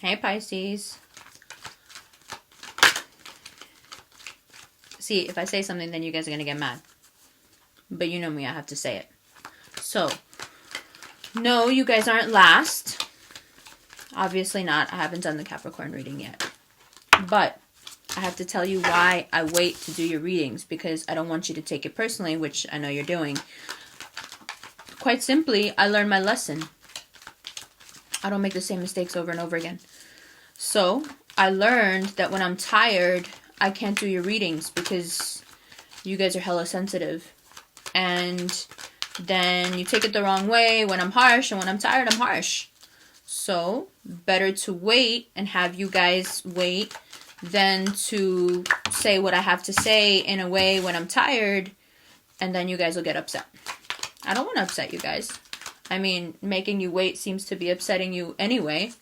Hey, Pisces. See, if I say something, then you guys are going to get mad. But you know me, I have to say it. So, no, you guys aren't last. Obviously not. I haven't done the Capricorn reading yet. But I have to tell you why I wait to do your readings, because I don't want you to take it personally, which I know you're doing. Quite simply, I learned my lesson. I don't make the same mistakes over and over again. So, I learned that when I'm tired, I can't do your readings because you guys are hella sensitive. And then you take it the wrong way when I'm harsh, and when I'm tired, I'm harsh. So, better to wait and have you guys wait than to say what I have to say in a way when I'm tired, and then you guys will get upset. I don't want to upset you guys. I mean, making you wait seems to be upsetting you anyway.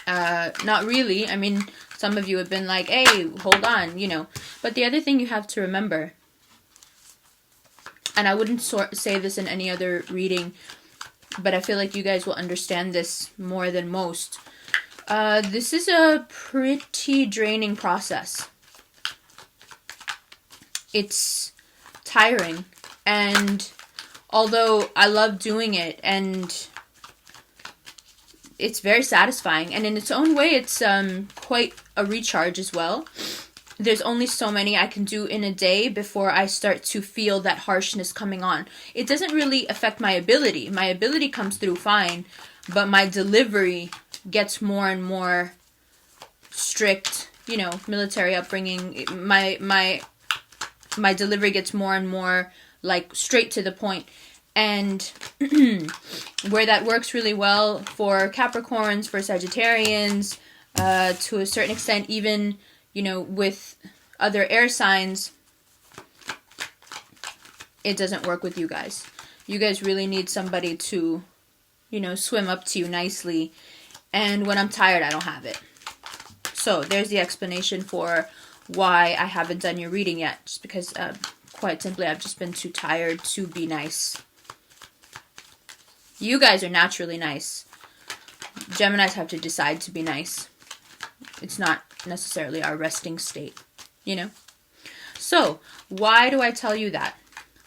Not really. I mean, some of you have been like, hey, hold on, you know. But the other thing you have to remember, and I wouldn't say this in any other reading, but I feel like you guys will understand this more than most. This is a pretty draining process. It's tiring, and although I love doing it, and it's very satisfying, and in its own way, it's quite a recharge as well. There's only so many I can do in a day before I start to feel that harshness coming on. It doesn't really affect my ability. My ability comes through fine, but my delivery gets more and more strict. You know, military upbringing. My delivery gets more and more like straight to the point. And where that works really well for Capricorns, for Sagittarians, to a certain extent, even, you know, with other air signs, it doesn't work with you guys. You guys really need somebody to, you know, swim up to you nicely. And when I'm tired, I don't have it. So there's the explanation for why I haven't done your reading yet. Just because, quite simply, I've just been too tired to be nice. You guys are naturally nice. Geminis have to decide to be nice. It's not necessarily our resting state, you know? So, why do I tell you that?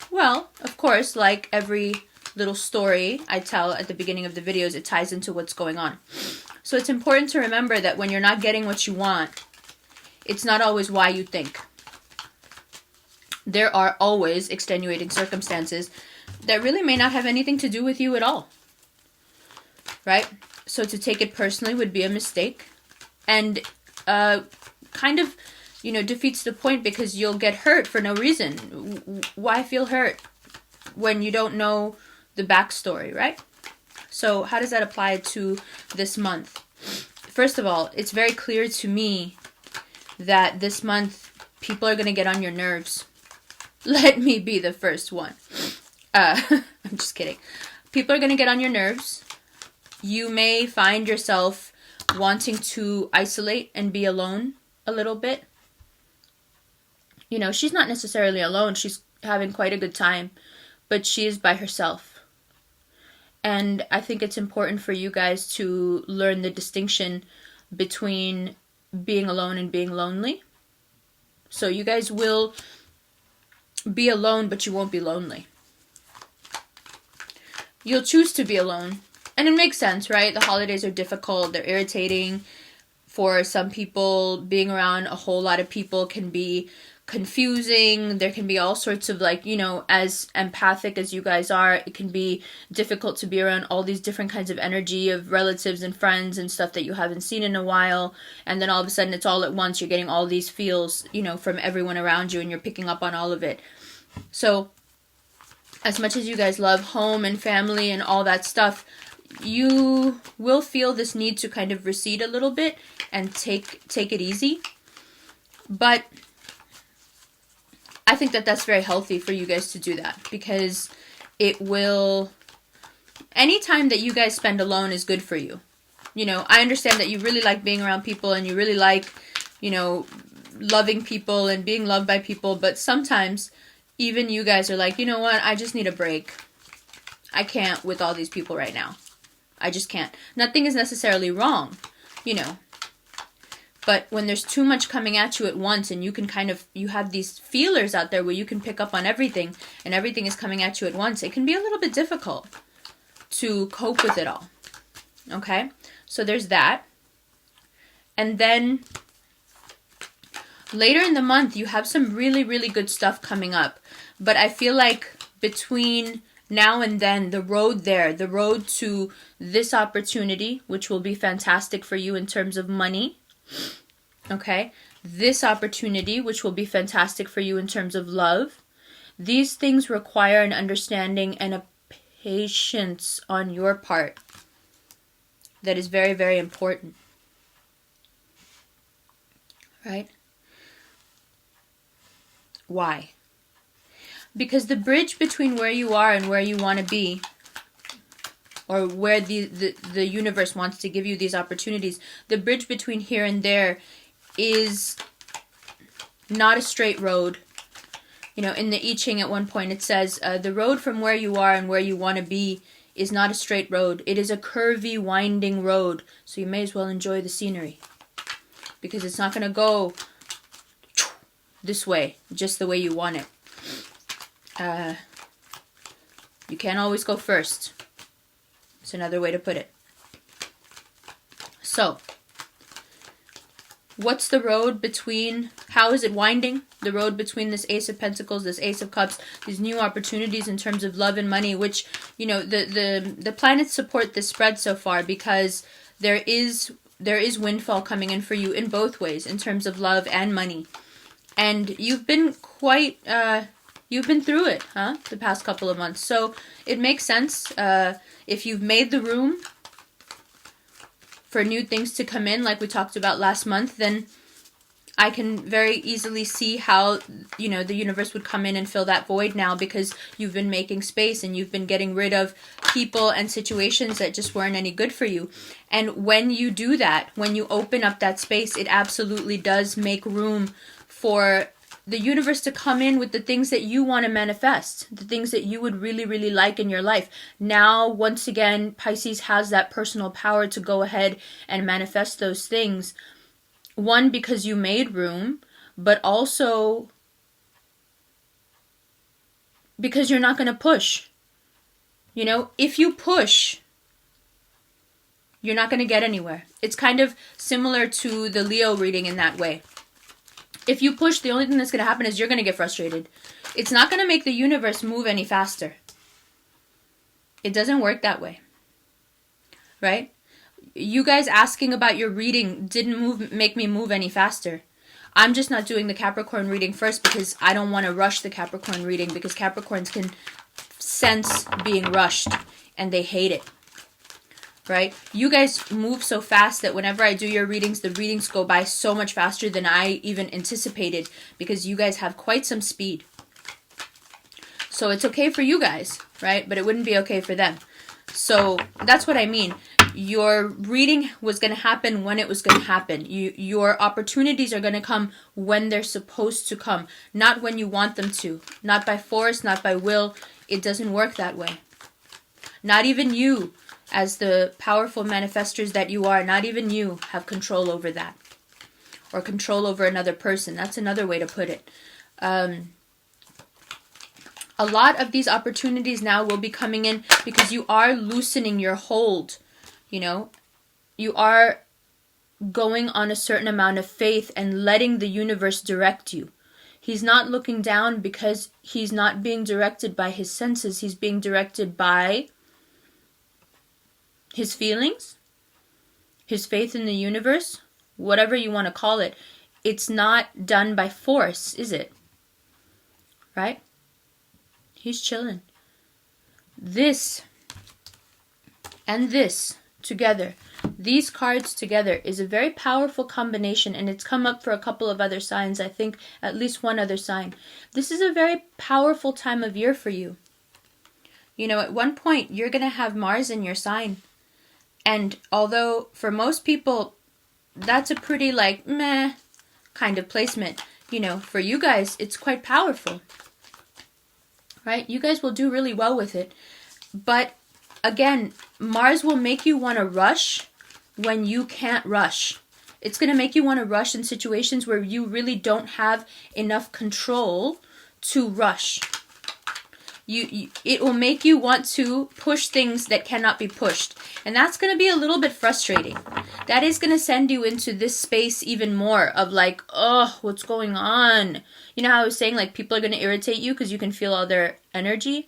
Well, of course, like every little story I tell at the beginning of the videos, it ties into what's going on. So it's important to remember that when you're not getting what you want, it's not always why you think. There are always extenuating circumstances that really may not have anything to do with you at all. Right? So to take it personally would be a mistake. And kind of, you know, defeats the point, because you'll get hurt for no reason. Why feel hurt when you don't know the backstory, right? So how does that apply to this month? First of all, it's very clear to me that this month people are going to get on your nerves. Let me be the first one. I'm just kidding. People are going to get on your nerves. You may find yourself wanting to isolate and be alone a little bit. You know, she's not necessarily alone. She's having quite a good time, but she is by herself. And I think it's important for you guys to learn the distinction between being alone and being lonely. So you guys will be alone, but you won't be lonely. You'll choose to be alone. And it makes sense, right? The holidays are difficult. They're irritating. For some people, being around a whole lot of people can be confusing. There can be all sorts of, like, you know, as empathic as you guys are, it can be difficult to be around all these different kinds of energy of relatives and friends and stuff that you haven't seen in a while. And then all of a sudden it's all at once. You're getting all these feels, you know, from everyone around you, and you're picking up on all of it. So as much as you guys love home and family and all that stuff, you will feel this need to kind of recede a little bit and take it easy. But I think that that's very healthy for you guys to do that, because it will, any time that you guys spend alone is good for you. You know, I understand that you really like being around people and you really like, you know, loving people and being loved by people, but sometimes even you guys are like, you know what, I just need a break. I can't with all these people right now. I just can't. Nothing is necessarily wrong, you know. But when there's too much coming at you at once, and you can you have these feelers out there where you can pick up on everything, and everything is coming at you at once, it can be a little bit difficult to cope with it all. Okay? So there's that. And then later in the month, you have some really, really good stuff coming up. But I feel like between now and then, the road to this opportunity, which will be fantastic for you in terms of money, okay? This opportunity, which will be fantastic for you in terms of love, these things require an understanding and a patience on your part that is very, very important. Right? Why? Because the bridge between where you are and where you want to be, or where the universe wants to give you these opportunities, the bridge between here and there is not a straight road. You know, in the I Ching at one point it says, the road from where you are and where you want to be is not a straight road. It is a curvy, winding road. So you may as well enjoy the scenery. Because it's not going to go this way, just the way you want it. You can't always go first. It's another way to put it. So, what's the road between, how is it winding? The road between this Ace of Pentacles, this Ace of Cups, these new opportunities in terms of love and money, which, you know, the planets support this spread so far because there is windfall coming in for you in both ways, in terms of love and money. And you've been quite, you've been through it, the past couple of months. So it makes sense. If you've made the room for new things to come in, like we talked about last month, then I can very easily see how, you know, the universe would come in and fill that void now, because you've been making space and you've been getting rid of people and situations that just weren't any good for you. And when you do that, when you open up that space, it absolutely does make room for the universe to come in with the things that you want to manifest, the things that you would really, really like in your life. Now, once again, Pisces has that personal power to go ahead and manifest those things. One, because you made room, but also because you're not going to push. You know, if you push, you're not going to get anywhere. It's kind of similar to the Leo reading in that way. If you push, the only thing that's going to happen is you're going to get frustrated. It's not going to make the universe move any faster. It doesn't work that way. Right? You guys asking about your reading didn't make me move any faster. I'm just not doing the Capricorn reading first because I don't want to rush the Capricorn reading, because Capricorns can sense being rushed and they hate it. Right? You guys move so fast that whenever I do your readings, the readings go by so much faster than I even anticipated, because you guys have quite some speed. So it's okay for you guys, right? But it wouldn't be okay for them. So that's what I mean. Your reading was going to happen when it was going to happen. Your opportunities are going to come when they're supposed to come, not when you want them to. Not by force, not by will. It doesn't work that way. Not even you, as the powerful manifestors that you are, not even you have control over that. Or control over another person. That's another way to put it. A lot of these opportunities now will be coming in because you are loosening your hold. You know, you are going on a certain amount of faith and letting the universe direct you. He's not looking down because he's not being directed by his senses. He's being directed by his feelings, his faith in the universe, whatever you want to call it. It's not done by force, is it? Right? He's chilling. This and this together, these cards together, is a very powerful combination, and it's come up for a couple of other signs. I think at least one other sign. This is a very powerful time of year for you. You know, at one point, you're going to have Mars in your sign. And although for most people, that's a pretty meh kind of placement, you know, for you guys, it's quite powerful. Right? You guys will do really well with it. But again, Mars will make you want to rush when you can't rush. It's going to make you want to rush in situations where you really don't have enough control to rush. It will make you want to push things that cannot be pushed. And that's going to be a little bit frustrating. That is going to send you into this space even more of like, oh, what's going on? You know how I was saying, like, people are going to irritate you because you can feel all their energy?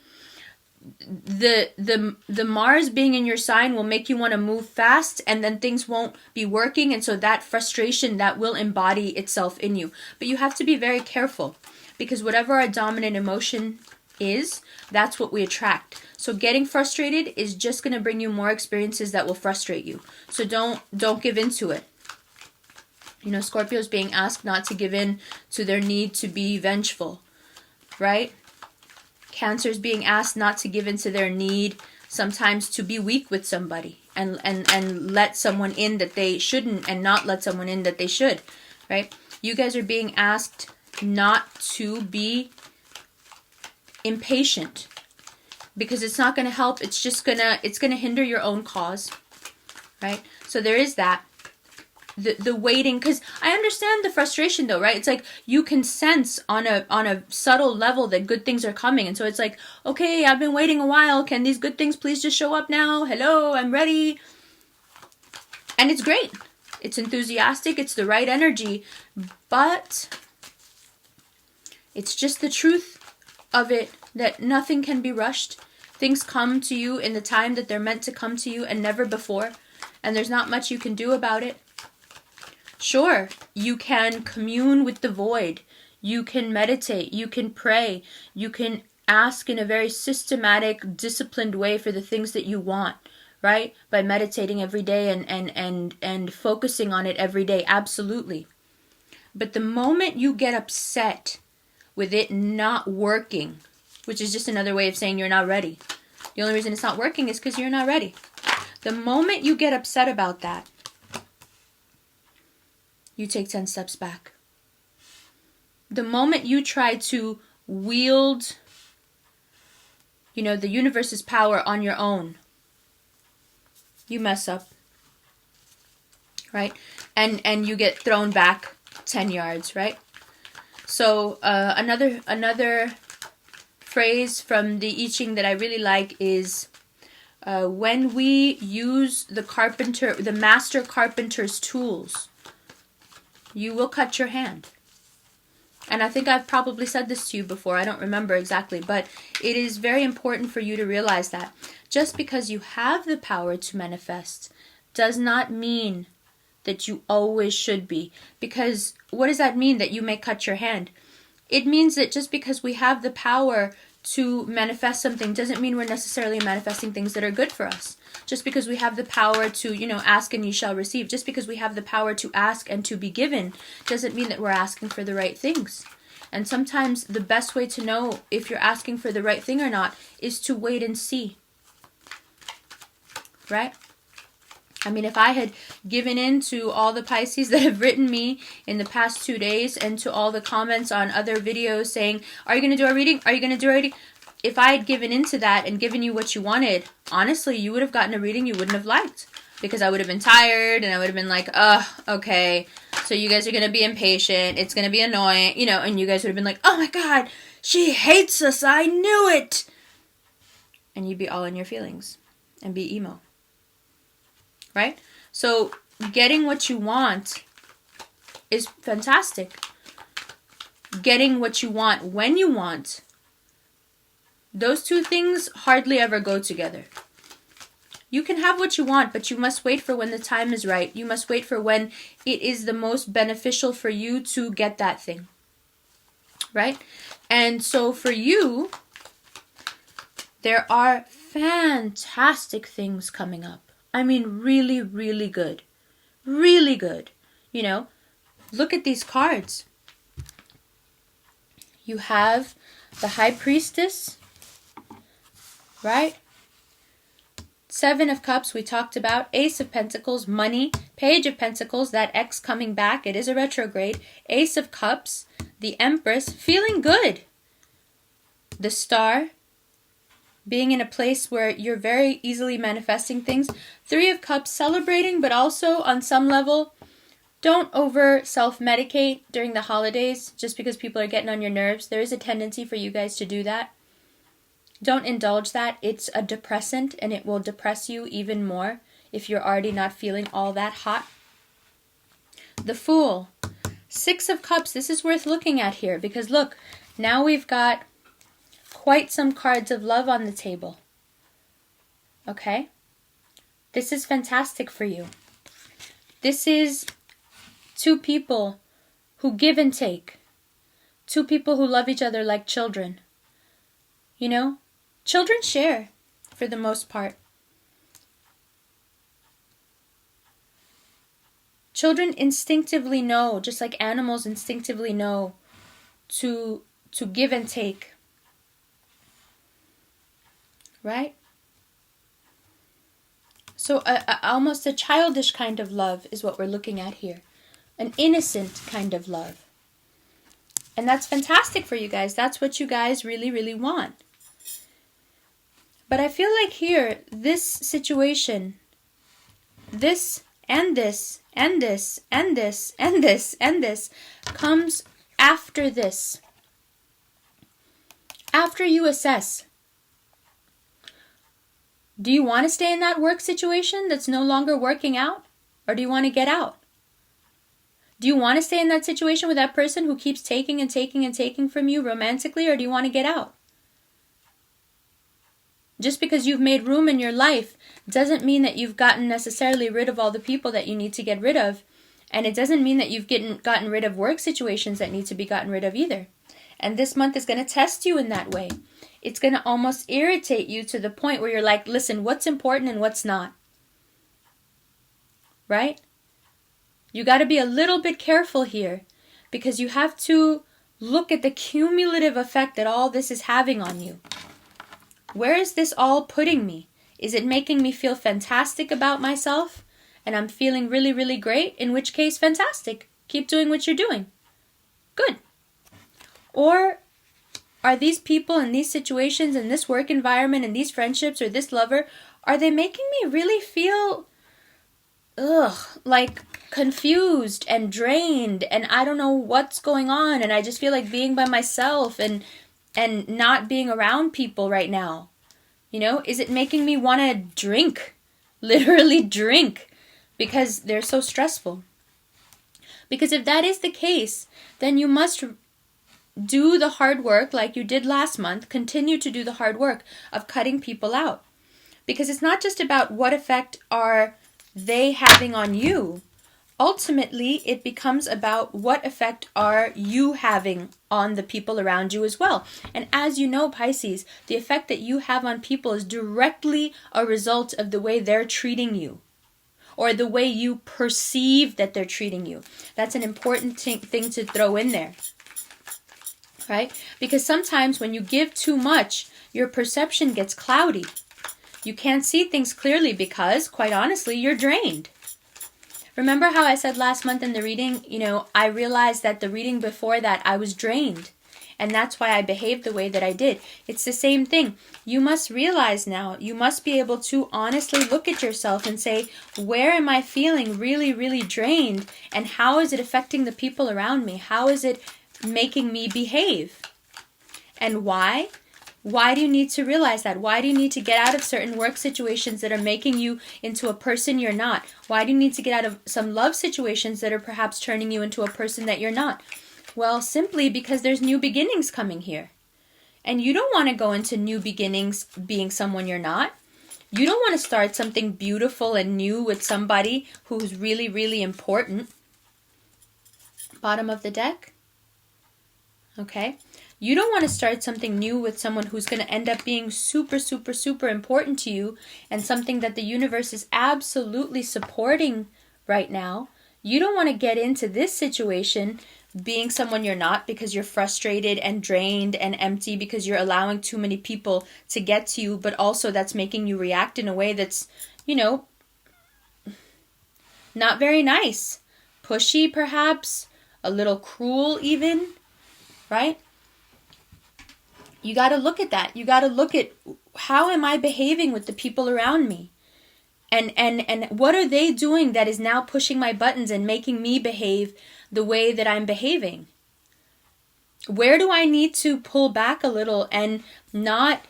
The Mars being in your sign will make you want to move fast, and then things won't be working, and so that frustration, that will embody itself in you. But you have to be very careful, because whatever our dominant emotion is, that's what we attract. So getting frustrated is just going to bring you more experiences that will frustrate you. So don't give in to it. You know, Scorpio's being asked not to give in to their need to be vengeful, right? Cancer's being asked not to give in to their need sometimes to be weak with somebody and let someone in that they shouldn't, and not let someone in that they should, right? You guys are being asked not to be impatient, because it's not going to help. It's just it's going to hinder your own cause, right? So there is that. The waiting, because I understand the frustration though, right? It's like you can sense on a subtle level that good things are coming, and so it's like, okay, I've been waiting a while. Can these good things please just show up now? Hello, I'm ready. And it's great. It's enthusiastic. It's the right energy, but it's just the truth of it that nothing can be rushed. Things come to you in the time that they're meant to come to you, and never before, and there's not much you can do about it. Sure, you can commune with the void. You can meditate. You can pray. You can ask in a very systematic, disciplined way for the things that you want, right? By meditating every day and focusing on it every day. Absolutely. But the moment you get upset with it not working, which is just another way of saying you're not ready. The only reason it's not working is because you're not ready. The moment you get upset about that, you take 10 steps back. The moment you try to wield, the universe's power on your own, you mess up, right? And you get thrown back 10 yards, right? So another phrase from the I Ching that I really like is, when we use the master carpenter's tools, you will cut your hand. And I think I've probably said this to you before. I don't remember exactly, but it is very important for you to realize that just because you have the power to manifest does not mean that you always should be. Because what does that mean, that you may cut your hand? It means that just because we have the power to manifest something doesn't mean we're necessarily manifesting things that are good for us. Just because we have the power to, ask and you shall receive, just because we have the power to ask and to be given, doesn't mean that we're asking for the right things. And sometimes the best way to know if you're asking for the right thing or not is to wait and see. Right? I mean, if I had given in to all the Pisces that have written me in the past 2 days, and to all the comments on other videos saying, are you going to do a reading? Are you going to do a reading? If I had given into that and given you what you wanted, honestly, you would have gotten a reading you wouldn't have liked. Because I would have been tired, and I would have been like, okay, so you guys are going to be impatient. It's going to be annoying, and you guys would have been like, oh my God, she hates us. I knew it. And you'd be all in your feelings and be emo. Right? So getting what you want is fantastic. Getting what you want when you want, those two things hardly ever go together. You can have what you want, but you must wait for when the time is right. You must wait for when it is the most beneficial for you to get that thing. Right? And so for you, there are fantastic things coming up. I mean, really, really good. Really good. Look at these cards. You have the High Priestess, right? 7 of Cups we talked about. Ace of Pentacles, money. Page of Pentacles, that X coming back. It is a retrograde. Ace of Cups, the Empress, feeling good. The Star, being in a place where you're very easily manifesting things. Three of Cups, celebrating, but also on some level, don't over self-medicate during the holidays just because people are getting on your nerves. There is a tendency for you guys to do that. Don't indulge that. It's a depressant and it will depress you even more if you're already not feeling all that hot. The Fool. Six of Cups. This is worth looking at here because look, now we've got quite some cards of love on the table. Okay? This is fantastic for you. This is two people who give and take. Two people who love each other like children. You know? Children share for the most part. Children instinctively know, just like animals instinctively know, to give and take. Right? So almost a childish kind of love is what we're looking at here. An innocent kind of love. And that's fantastic for you guys. That's what you guys really, really want. But I feel like here, this situation, this and this and this and this and this and this comes after this. After you assess. Do you want to stay in that work situation that's no longer working out? Or do you want to get out? Do you want to stay in that situation with that person who keeps taking and taking and taking from you romantically? Or do you want to get out? Just because you've made room in your life doesn't mean that you've gotten necessarily rid of all the people that you need to get rid of. And it doesn't mean that you've gotten rid of work situations that need to be gotten rid of either. And this month is going to test you in that way. It's going to almost irritate you to the point where you're like, listen, what's important and what's not? Right? You got to be a little bit careful here because you have to look at the cumulative effect that all this is having on you. Where is this all putting me? Is it making me feel fantastic about myself and I'm feeling really, really great? In which case, fantastic. Keep doing what you're doing. Good. Or are these people in these situations, in this work environment, in these friendships, or this lover, are they making me really feel, like confused and drained and I don't know what's going on and I just feel like being by myself and not being around people right now? You know, is it making me want to drink? Literally drink because they're so stressful. Because if that is the case, then you must do the hard work like you did last month. Continue to do the hard work of cutting people out. Because it's not just about what effect are they having on you. Ultimately, it becomes about what effect are you having on the people around you as well. And as you know, Pisces, the effect that you have on people is directly a result of the way they're treating you or the way you perceive that they're treating you. That's an important thing to throw in there, right? Because sometimes when you give too much, your perception gets cloudy. You can't see things clearly because, quite honestly, you're drained. Remember how I said last month in the reading, I realized that the reading before that I was drained. And that's why I behaved the way that I did. It's the same thing. You must realize now, you must be able to honestly look at yourself and say, where am I feeling really, really drained? And how is it affecting the people around me? How is it making me behave? And why? Why do you need to realize that? Why do you need to get out of certain work situations that are making you into a person you're not? Why do you need to get out of some love situations that are perhaps turning you into a person that you're not? Well, simply because there's new beginnings coming here. And you don't want to go into new beginnings being someone you're not. You don't want to start something beautiful and new with somebody who's really, really important. Bottom of the deck. Okay. You don't want to start something new with someone who's going to end up being super, super, super important to you and something that the universe is absolutely supporting right now. You don't want to get into this situation being someone you're not because you're frustrated and drained and empty because you're allowing too many people to get to you, but also that's making you react in a way that's, not very nice. Pushy, perhaps. A little cruel even. Right? You got to look at that. You got to look at how am I behaving with the people around me? And what are they doing that is now pushing my buttons and making me behave the way that I'm behaving? Where do I need to pull back a little and not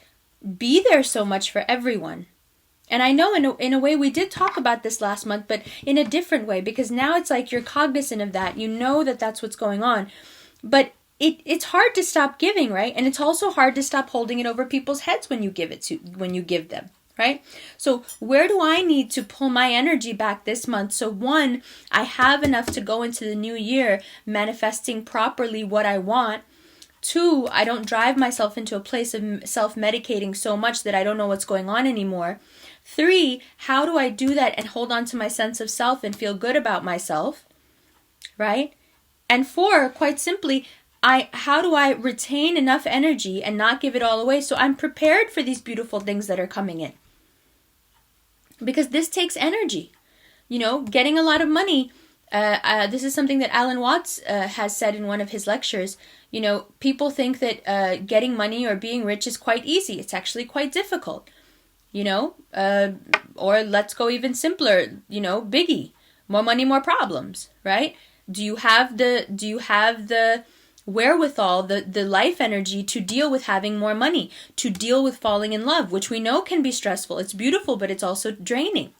be there so much for everyone? And I know in a way we did talk about this last month, but in a different way, because now it's like you're cognizant of that. You know that that's what's going on. But it's hard to stop giving, right? And it's also hard to stop holding it over people's heads when you give them. Right? So where do I need to pull my energy back this month? So one, I have enough to go into the new year manifesting properly what I want. Two, I don't drive myself into a place of self-medicating so much that I don't know what's going on anymore. Three, how do I do that and hold on to my sense of self and feel good about myself? Right? And four, quite simply, how do I retain enough energy and not give it all away so I'm prepared for these beautiful things that are coming in? Because this takes energy. Getting a lot of money. This is something that Alan Watts has said in one of his lectures. People think that getting money or being rich is quite easy. It's actually quite difficult. Or let's go even simpler. Biggie. More money, more problems. Right? Do you have the wherewithal, the life energy to deal with having more money, to deal with falling in love, which we know can be stressful. It's beautiful, but it's also draining.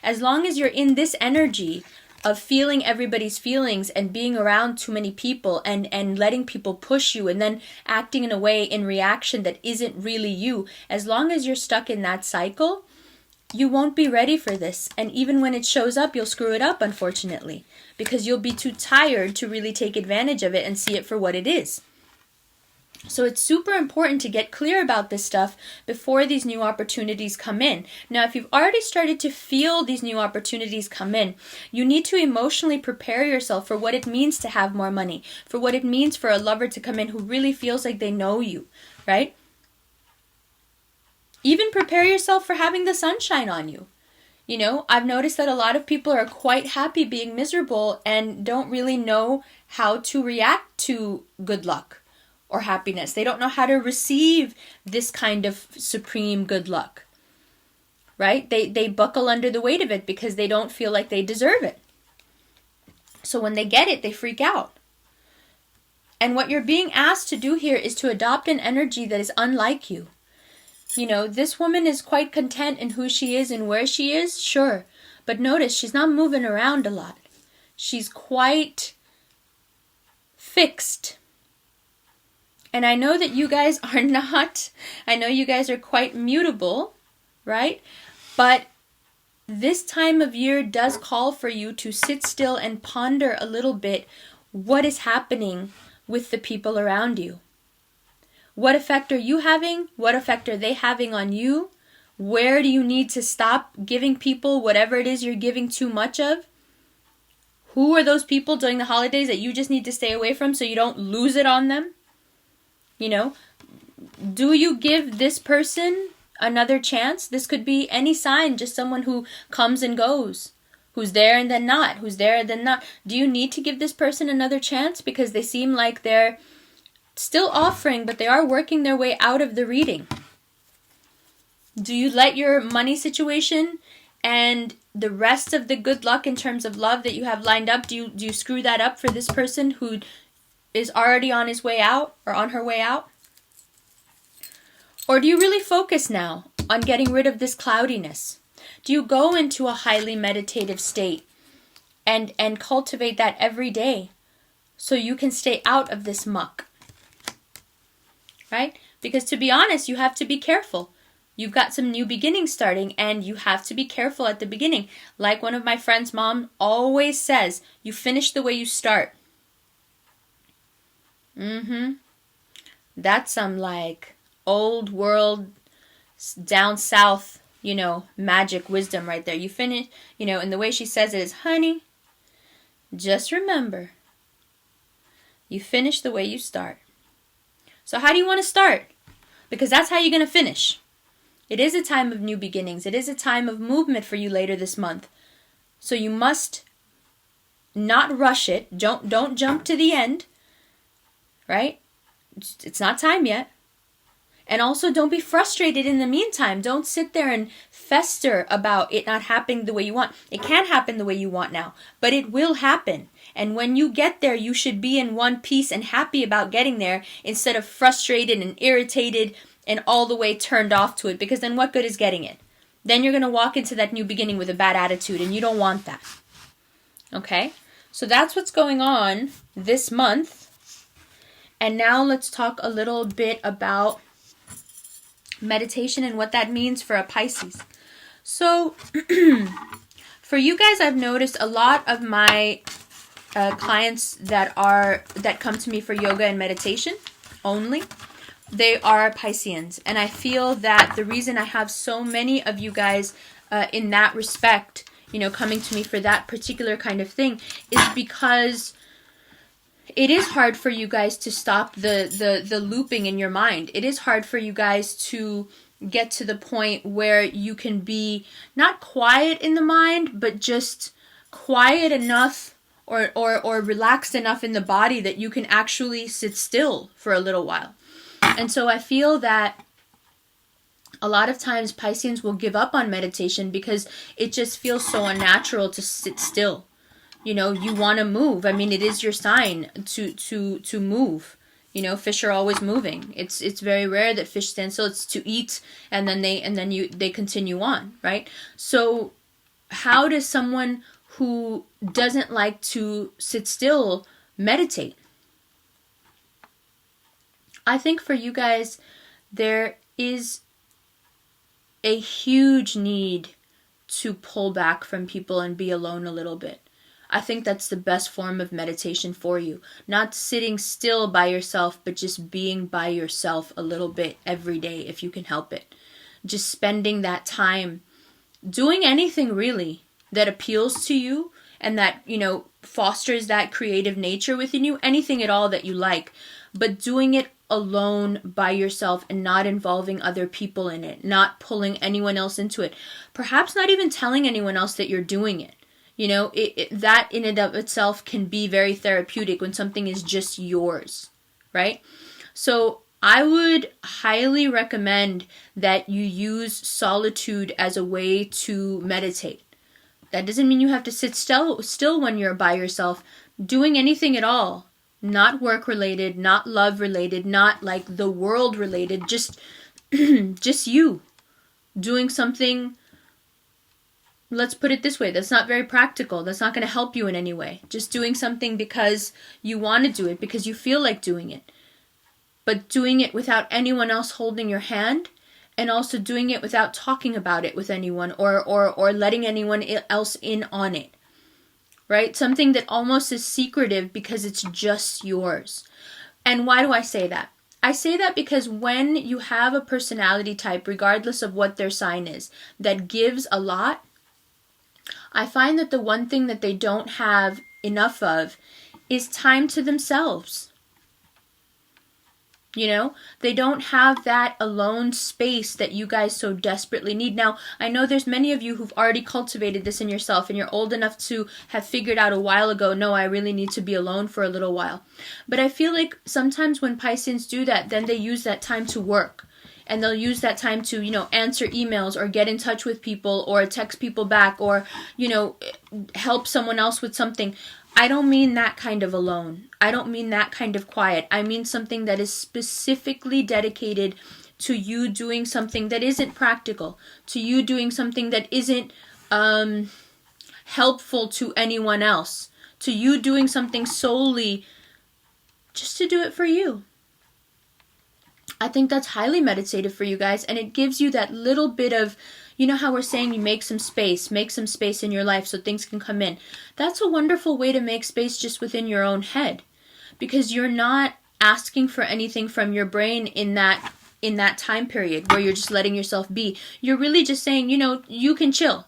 As long as you're in this energy of feeling everybody's feelings and being around too many people and letting people push you and then acting in a way in reaction that isn't really you, as long as you're stuck in that cycle, you won't be ready for this. And even when it shows up, you'll screw it up, unfortunately, because you'll be too tired to really take advantage of it and see it for what it is. So it's super important to get clear about this stuff before these new opportunities come in. Now, if you've already started to feel these new opportunities come in, you need to emotionally prepare yourself for what it means to have more money, for what it means for a lover to come in who really feels like they know you, right? Even prepare yourself for having the sunshine on you. I've noticed that a lot of people are quite happy being miserable and don't really know how to react to good luck or happiness. They don't know how to receive this kind of supreme good luck, right? They buckle under the weight of it because they don't feel like they deserve it. So when they get it, they freak out. And what you're being asked to do here is to adopt an energy that is unlike you. This woman is quite content in who she is and where she is, sure. But notice, she's not moving around a lot. She's quite fixed. And I know that you guys are not. I know you guys are quite mutable, right? But this time of year does call for you to sit still and ponder a little bit what is happening with the people around you. What effect are you having? What effect are they having on you? Where do you need to stop giving people whatever it is you're giving too much of? Who are those people during the holidays that you just need to stay away from so you don't lose it on them? Do you give this person another chance? This could be any sign, just someone who comes and goes, who's there and then not, who's there and then not. Do you need to give this person another chance because they seem like they're still offering, but they are working their way out of the reading? Do you let your money situation and the rest of the good luck in terms of love that you have lined up, do you screw that up for this person who is already on his way out or on her way out? Or do you really focus now on getting rid of this cloudiness? Do you go into a highly meditative state and cultivate that every day so you can stay out of this muck? Right? Because to be honest, you have to be careful. You've got some new beginnings starting and you have to be careful at the beginning. Like one of my friend's mom always says, you finish the way you start. That's some like old world down south, magic wisdom right there. You finish, and the way she says it is, honey, just remember, you finish the way you start. So how do you want to start? Because that's how you're going to finish. It is a time of new beginnings. It is a time of movement for you later this month. So you must not rush it. Don't jump to the end. Right? It's not time yet. And also, don't be frustrated in the meantime. Don't sit there and fester about it not happening the way you want. It can't happen the way you want now, but it will happen. And when you get there, you should be in one piece and happy about getting there instead of frustrated and irritated and all the way turned off to it, because then what good is getting it? Then you're going to walk into that new beginning with a bad attitude, and you don't want that. Okay? So that's what's going on this month. And now let's talk a little bit about meditation and what that means for a Pisces. So for you guys, I've noticed a lot of my clients that come to me for yoga and meditation only, they are Pisceans. And I feel that the reason I have so many of you guys in that respect, coming to me for that particular kind of thing, is because it is hard for you guys to stop the looping in your mind. It is hard for you guys to get to the point where you can be not quiet in the mind, but just quiet enough or relaxed enough in the body that you can actually sit still for a little while. And so I feel that a lot of times Pisceans will give up on meditation because it just feels so unnatural to sit still. You want to move. I mean, it is your sign to move. Fish are always moving. It's very rare that fish stand still. It's to eat and then they continue on, right? So how does someone who doesn't like to sit still meditate? I think for you guys, there is a huge need to pull back from people and be alone a little bit. I think that's the best form of meditation for you. Not sitting still by yourself, but just being by yourself a little bit every day if you can help it. Just spending that time doing anything really that appeals to you and that, fosters that creative nature within you, anything at all that you like, but doing it alone by yourself and not involving other people in it, not pulling anyone else into it, perhaps not even telling anyone else that you're doing it. That in and of itself can be very therapeutic when something is just yours, right? So I would highly recommend that you use solitude as a way to meditate. That doesn't mean you have to sit still when you're by yourself, doing anything at all. Not work related, not love related, not like the world related, just you doing something. Let's put it this way, that's not very practical. That's not going to help you in any way. Just doing something because you want to do it, because you feel like doing it. But doing it without anyone else holding your hand, and also doing it without talking about it with anyone or letting anyone else in on it. Right? Something that almost is secretive because it's just yours. And why do I say that? I say that because when you have a personality type, regardless of what their sign is, that gives a lot, I find that the one thing that they don't have enough of is time to themselves. They don't have that alone space that you guys so desperately need. Now, I know there's many of you who've already cultivated this in yourself and you're old enough to have figured out a while ago, no, I really need to be alone for a little while. But I feel like sometimes when Pisceans do that, then they use that time to work. And they'll use that time to, answer emails or get in touch with people or text people back or, help someone else with something. I don't mean that kind of alone. I don't mean that kind of quiet. I mean something that is specifically dedicated to you doing something that isn't practical, to you doing something that isn't helpful to anyone else, to you doing something solely just to do it for you. I think that's highly meditative for you guys, and it gives you that little bit of, how we're saying you make some space in your life so things can come in. That's a wonderful way to make space just within your own head, because you're not asking for anything from your brain in that time period where you're just letting yourself be. You're really just saying, you can chill.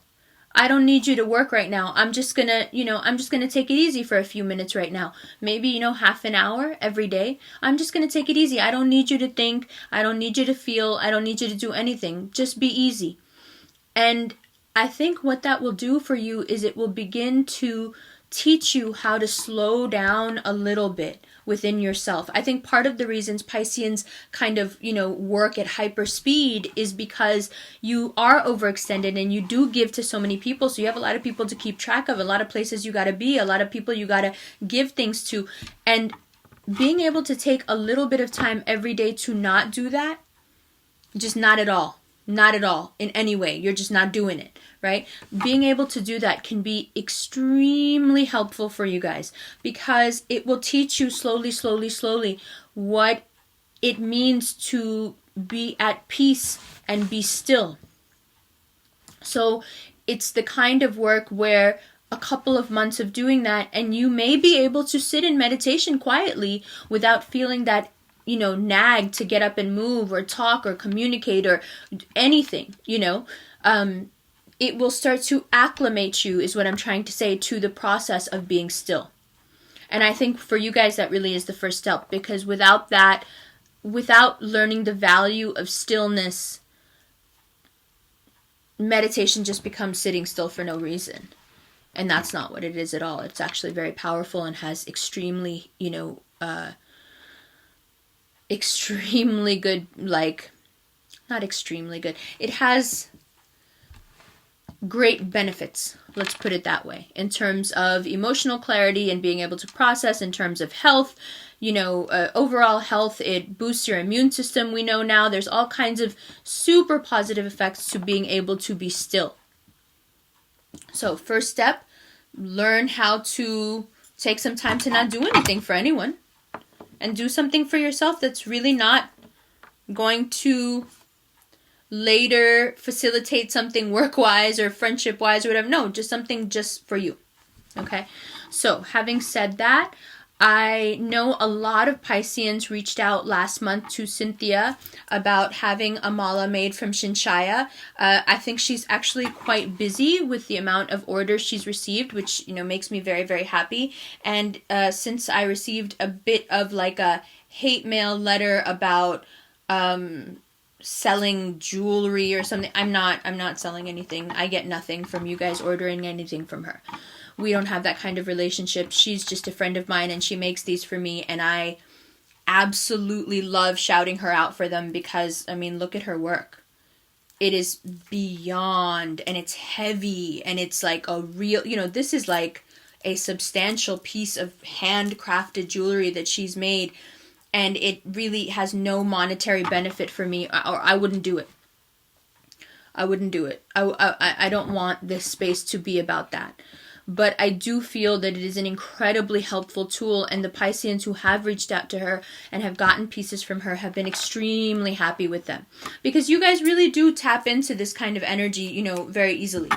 I don't need you to work right now. I'm just gonna take it easy for a few minutes right now. Maybe, half an hour every day. I'm just gonna take it easy. I don't need you to think. I don't need you to feel. I don't need you to do anything. Just be easy. And I think what that will do for you is it will begin to teach you how to slow down a little bit within yourself. I think part of the reasons Pisceans kind of, work at hyper speed is because you are overextended and you do give to so many people. So you have a lot of people to keep track of, a lot of places you got to be, a lot of people you got to give things to. And being able to take a little bit of time every day to not do that, just not at all. Not at all in any way. You're just not doing it, right? Being able to do that can be extremely helpful for you guys because it will teach you slowly what it means to be at peace and be still. So it's the kind of work where a couple of months of doing that and you may be able to sit in meditation quietly without feeling that nag to get up and move or talk or communicate or anything, it will start to acclimate you, is what I'm trying to say, to the process of being still. And I think for you guys, that really is the first step, because without that, without learning the value of stillness, meditation just becomes sitting still for no reason. And that's not what it is at all. It's actually very powerful and has extremely, extremely good, not extremely good. It has great benefits, let's put it that way, in terms of emotional clarity and being able to process, in terms of health, overall health. It boosts your immune system. We know now there's all kinds of super positive effects to being able to be still. So first step, learn how to take some time to not do anything for anyone. And do something for yourself that's really not going to later facilitate something work-wise or friendship-wise or whatever. No, just something just for you. Okay? So, having said that, I know a lot of Pisceans reached out last month to Cynthia about having a mala made from Shinshaya. I think she's actually quite busy with the amount of orders she's received, which, makes me very, very happy. And since I received a bit of a hate mail letter about selling jewelry or something, I'm not selling anything. I get nothing from you guys ordering anything from her. We don't have that kind of relationship. She's just a friend of mine and she makes these for me, and I absolutely love shouting her out for them because, look at her work. It is beyond, and it's heavy, and it's like a real, this is like a substantial piece of handcrafted jewelry that she's made, and it really has no monetary benefit for me, or I wouldn't do it. I wouldn't do it. I don't want this space to be about that. But I do feel that it is an incredibly helpful tool, and the Pisceans who have reached out to her and have gotten pieces from her have been extremely happy with them. Because you guys really do tap into this kind of energy, very easily.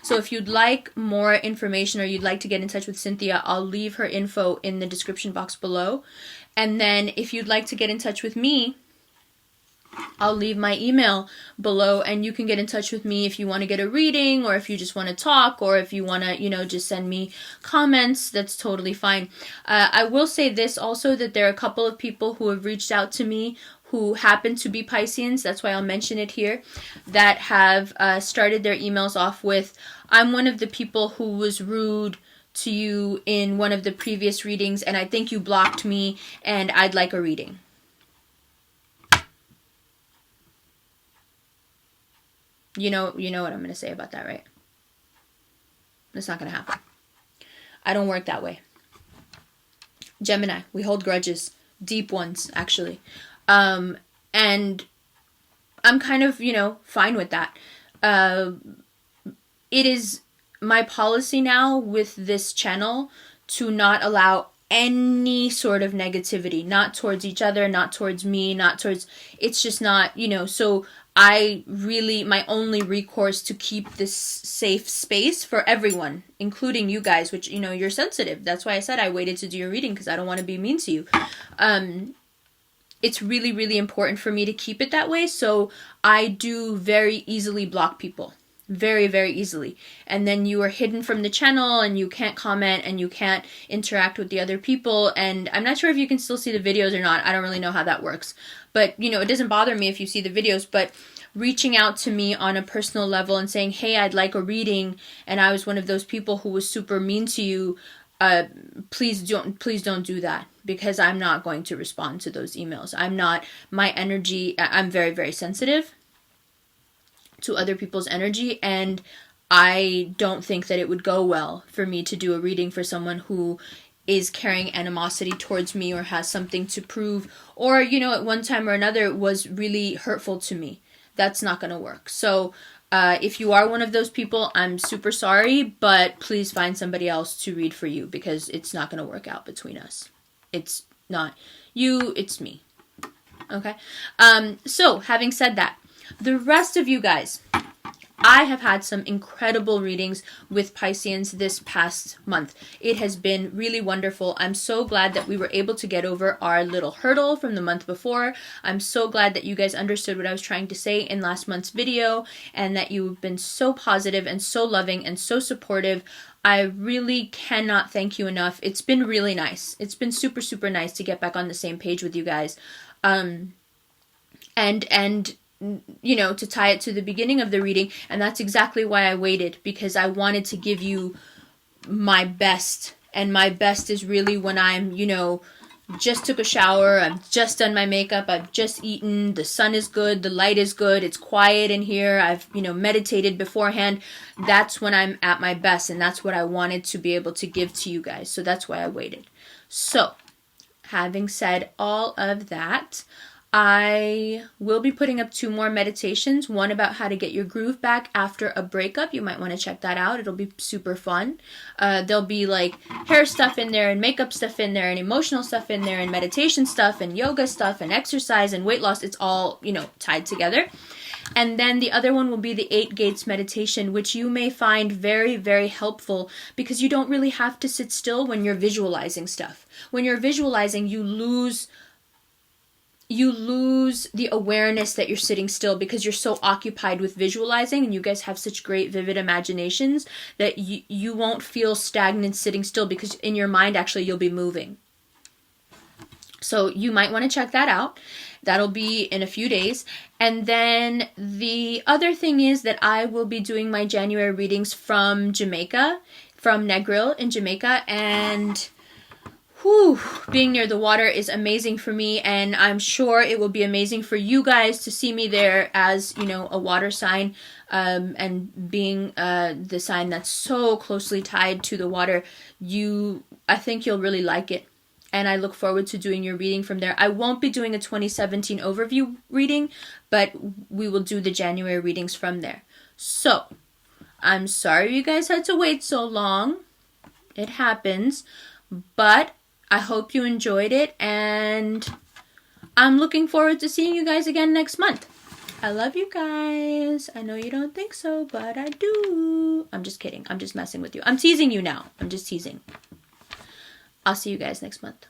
So if you'd like more information or you'd like to get in touch with Cynthia, I'll leave her info in the description box below. And then if you'd like to get in touch with me, I'll leave my email below, and you can get in touch with me if you want to get a reading, or if you just want to talk, or if you want to, just send me comments. That's totally fine. I will say this also, that there are a couple of people who have reached out to me who happen to be Pisceans, that's why I'll mention it here, that have started their emails off with, I'm one of the people who was rude to you in one of the previous readings, and I think you blocked me, and I'd like a reading. You know what I'm going to say about that, right? It's not going to happen. I don't work that way. Gemini, we hold grudges. Deep ones, actually. And I'm kind of, fine with that. It is my policy now with this channel to not allow any sort of negativity, not towards each other, not towards me, not towards, it's just not, so I really, my only recourse to keep this safe space for everyone, including you guys, which, you're sensitive. That's why I said I waited to do your reading, because I don't want to be mean to you. It's really, really important for me to keep it that way. So I do very easily block people. Very, very easily. And then you are hidden from the channel, and you can't comment, and you can't interact with the other people. And I'm not sure if you can still see the videos or not. I don't really know how that works. But, it doesn't bother me if you see the videos. But reaching out to me on a personal level and saying, hey, I'd like a reading, and I was one of those people who was super mean to you, please don't do that, because I'm not going to respond to those emails. My energy, I'm very, very sensitive to other people's energy, and I don't think that it would go well for me to do a reading for someone who is carrying animosity towards me or has something to prove, or, at one time or another was really hurtful to me. That's not going to work. So if you are one of those people, I'm super sorry, but please find somebody else to read for you, because it's not going to work out between us. It's not you, it's me. Okay? So having said that, the rest of you guys, I have had some incredible readings with Pisceans this past month. It has been really wonderful. I'm so glad that we were able to get over our little hurdle from the month before. I'm so glad that you guys understood what I was trying to say in last month's video, and that you've been so positive and so loving and so supportive. I really cannot thank you enough. It's been really nice. It's been super, super nice to get back on the same page with you guys. To tie it to the beginning of the reading, and that's exactly why I waited, because I wanted to give you my best, and my best is really when I'm, just took a shower, I've just done my makeup, I've just eaten, the sun is good, the light is good, it's quiet in here, I've, meditated beforehand. That's when I'm at my best, and that's what I wanted to be able to give to you guys, so that's why I waited. So, having said all of that, I will be putting up 2 more meditations, one about how to get your groove back after a breakup. You might want to check that out. It'll be super fun. There'll be like hair stuff in there, and makeup stuff in there, and emotional stuff in there, and meditation stuff, and yoga stuff, and exercise, and weight loss. It's all, tied together. And then the other one will be the 8 Gates meditation, which you may find very, very helpful, because you don't really have to sit still when you're visualizing stuff. When you're visualizing, you lose the awareness that you're sitting still, because you're so occupied with visualizing, and you guys have such great vivid imaginations that you won't feel stagnant sitting still, because in your mind actually you'll be moving. So you might want to check that out. That'll be in a few days. And then the other thing is that I will be doing my January readings from Jamaica, from Negril in Jamaica, and being near the water is amazing for me, and I'm sure it will be amazing for you guys to see me there as, a water sign, and being the sign that's so closely tied to the water. I think you'll really like it, and I look forward to doing your reading from there. I won't be doing a 2017 overview reading, but we will do the January readings from there. So, I'm sorry you guys had to wait so long. It happens, but I hope you enjoyed it, and I'm looking forward to seeing you guys again next month. I love you guys. I know you don't think so, but I do. I'm just kidding. I'm just messing with you. I'm teasing you now. I'm just teasing. I'll see you guys next month.